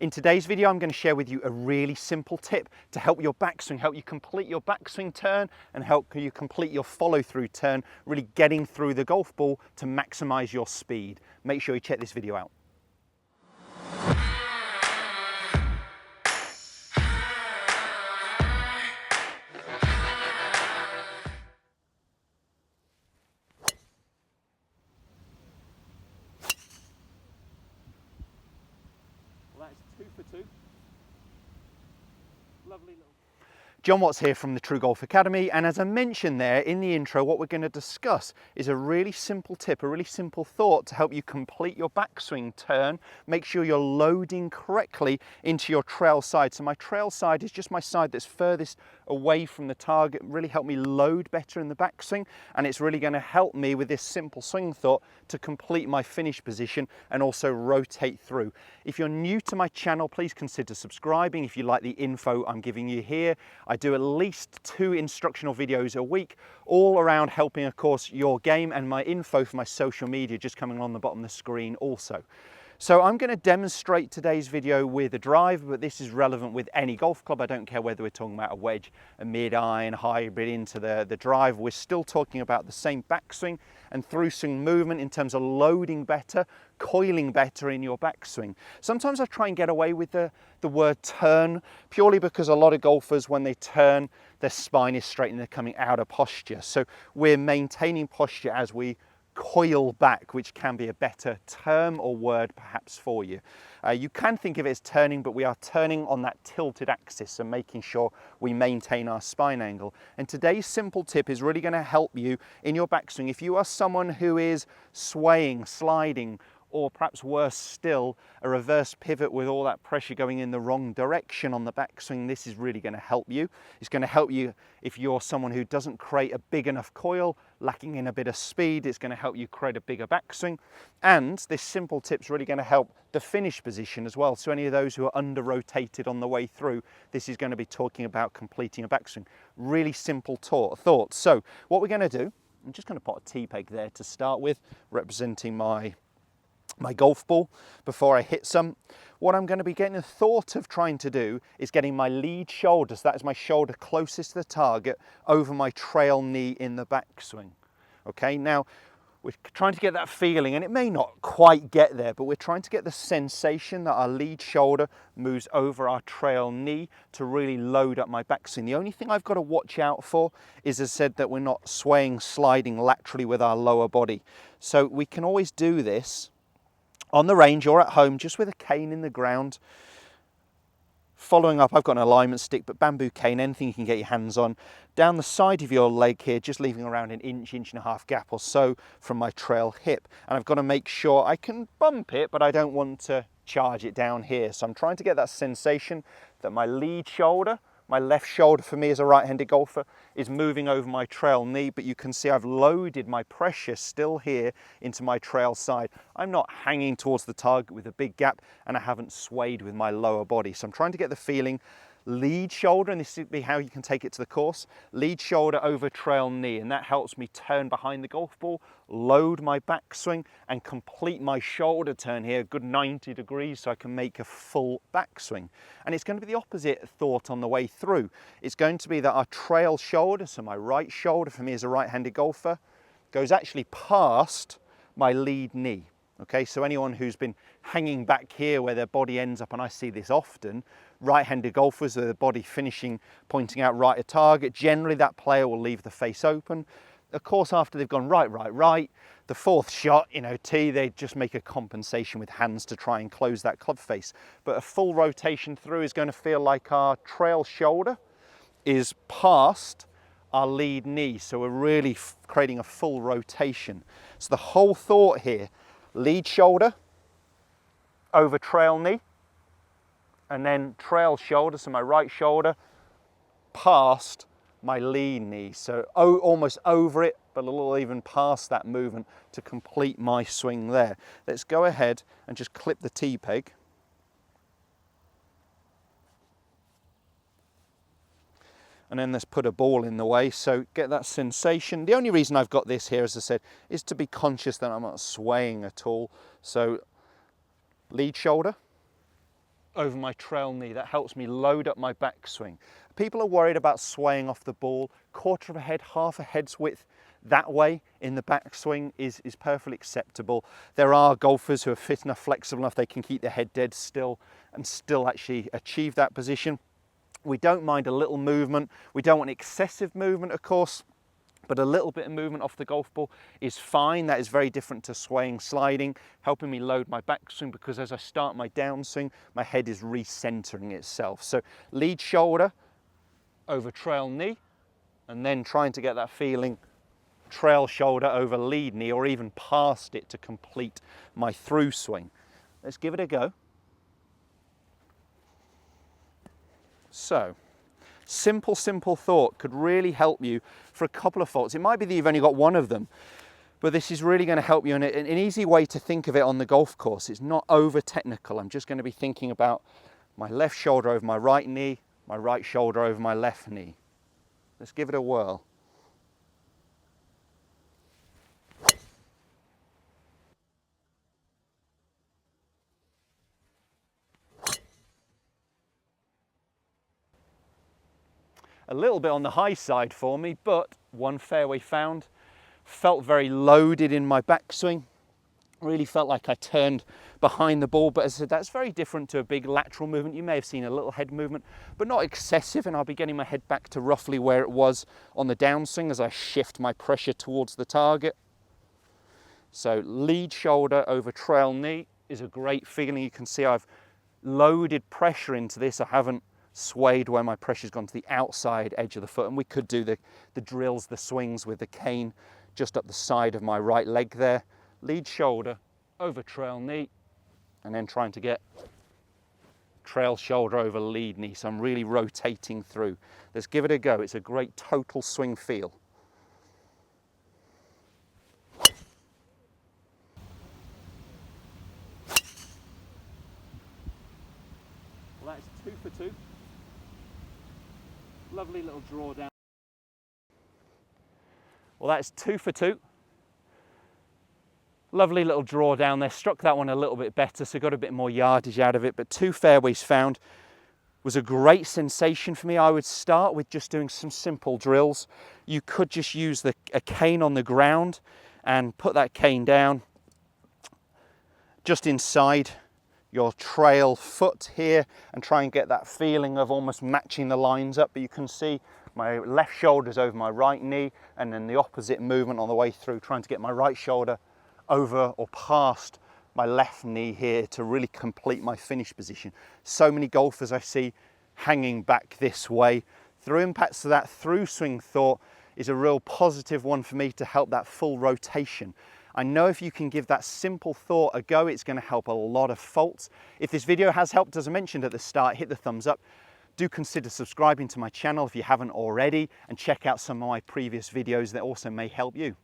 In today's video, I'm going to share with you a really simple tip to help your backswing, help you complete your backswing turn and help you complete your follow through turn, really getting through the golf ball to maximize your speed. Make sure you check this video out. That's 2 for 2. Lovely little. Jon Watts here from the TruGolf Academy, and as I mentioned there in the intro, what we're going to discuss is a really simple tip, a really simple thought to help you complete your backswing turn. Make sure you're loading correctly into your trail side. So my trail side is just my side that's furthest away from the target, really help me load better in the backswing, and it's really going to help me with this simple swing thought to complete my finish position and also rotate through. If you're new to my channel, please consider subscribing. If you like the info I'm giving you here, I do at least 2 instructional videos a week, all around helping, of course, your game, and my info for my social media just coming on the bottom of the screen also. So I'm going to demonstrate today's video with a driver, but this is relevant with any golf club. I don't care whether we're talking about a wedge, a mid-iron, hybrid into the driver. We're still talking about the same backswing and through swing movement in terms of loading better, coiling better in your backswing. Sometimes I try and get away with the word turn, purely because a lot of golfers, when they turn, their spine is straight and they're coming out of posture. So we're maintaining posture as we coil back, which can be a better term or word perhaps for you. You can think of it as turning, but we are turning on that tilted axis and making sure we maintain our spine angle. And today's simple tip is really going to help you in your backswing. If you are someone who is swaying, sliding, or perhaps worse still, a reverse pivot with all that pressure going in the wrong direction on the backswing, this is really going to help you. It's going to help you if you're someone who doesn't create a big enough coil, lacking in a bit of speed. It's going to help you create a bigger backswing. And this simple tip's really going to help the finish position as well. So any of those who are under rotated on the way through, this is going to be talking about completing a backswing. Really simple thought. So what we're going to do, I'm just going to put a T-peg there to start with, representing my golf ball before I hit some. What I'm going to be getting the thought of trying to do is getting my lead shoulder, so that is my shoulder closest to the target, over my trail knee in the backswing. Okay, now we're trying to get that feeling, and it may not quite get there, but we're trying to get the sensation that our lead shoulder moves over our trail knee to really load up my backswing. The only thing I've got to watch out for is, as I said, that we're not swaying, sliding laterally with our lower body. So we can always do this on the range or at home, just with a cane in the ground. Following up, I've got an alignment stick, but bamboo cane, anything you can get your hands on, down the side of your leg here, just leaving around an inch and a half gap or so from my trail hip. And I've got to make sure I can bump it, but I don't want to charge it down here. So I'm trying to get that sensation that my lead shoulder, my left shoulder for me as a right-handed golfer, is moving over my trail knee, but you can see I've loaded my pressure still here into my trail side. I'm not hanging towards the target with a big gap, and I haven't swayed with my lower body. So I'm trying to get the feeling, lead shoulder, and this would be how you can take it to the course, lead shoulder over trail knee, and that helps me turn behind the golf ball, load my backswing, and complete my shoulder turn here, a good 90 degrees, so I can make a full backswing. And it's going to be the opposite thought on the way through. It's going to be that our trail shoulder, so my right shoulder for me as a right-handed golfer, goes actually past my lead knee. Okay, so anyone who's been hanging back here where their body ends up, and I see this often, right-handed golfers with their body finishing, pointing out right at target, generally that player will leave the face open. Of course, after they've gone right, the fourth shot, tee, they just make a compensation with hands to try and close that club face. But a full rotation through is going to feel like our trail shoulder is past our lead knee. So we're really creating a full rotation. So the whole thought here, lead shoulder over trail knee, and then trail shoulder, so my right shoulder past my lead knee. So almost over it, but a little even past that movement to complete my swing there. Let's go ahead and just clip the T-peg. And then let's put a ball in the way, so get that sensation. The only reason I've got this here, as I said, is to be conscious that I'm not swaying at all. So lead shoulder over my trail knee. That helps me load up my backswing. People are worried about swaying off the ball. Quarter of a head, half a head's width that way in the backswing is perfectly acceptable. There are golfers who are fit enough, flexible enough, they can keep their head dead still and still actually achieve that position. We don't mind a little movement. We don't want excessive movement, of course, but a little bit of movement off the golf ball is fine. That is very different to swaying, sliding, helping me load my backswing, because as I start my downswing, my head is recentering itself. So lead shoulder over trail knee, and then trying to get that feeling trail shoulder over lead knee, or even past it to complete my through swing. Let's give it a go. So, simple thought could really help you for a couple of faults. It might be that you've only got one of them, but this is really going to help you. And an easy way to think of it on the golf course, it's not over technical. I'm just going to be thinking about my left shoulder over my right knee, my right shoulder over my left knee. Let's give it a whirl. A little bit on the high side for me, but one fairway found. Felt very loaded in my backswing. Really felt like I turned behind the ball, but as I said, that's very different to a big lateral movement. You may have seen a little head movement, but not excessive, and I'll be getting my head back to roughly where it was on the downswing as I shift my pressure towards the target. So lead shoulder over trail knee is a great feeling. You can see I've loaded pressure into this. I haven't swayed where my pressure's gone to the outside edge of the foot, and we could do the drills, the swings with the cane just up the side of my right leg there. Lead shoulder over trail knee, and then trying to get trail shoulder over lead knee. So I'm really rotating through. Let's give it a go. It's a great total swing feel. Well, that's 2 for 2. Lovely little draw down. Well, that's 2 for 2. Lovely little draw down there. Struck that one a little bit better, so got a bit more yardage out of it, but 2 fairways found was a great sensation for me. I would start with just doing some simple drills. You could just use a cane on the ground and put that cane down just inside your trail foot here and try and get that feeling of almost matching the lines up. But you can see my left shoulder's over my right knee, and then the opposite movement on the way through, trying to get my right shoulder over or past my left knee here to really complete my finish position. So many golfers I see hanging back this way. Through impacts, so that through swing thought is a real positive one for me to help that full rotation. I know if you can give that simple thought a go, it's going to help a lot of faults. If this video has helped, as I mentioned at the start, hit the thumbs up. Do consider subscribing to my channel if you haven't already, and check out some of my previous videos that also may help you.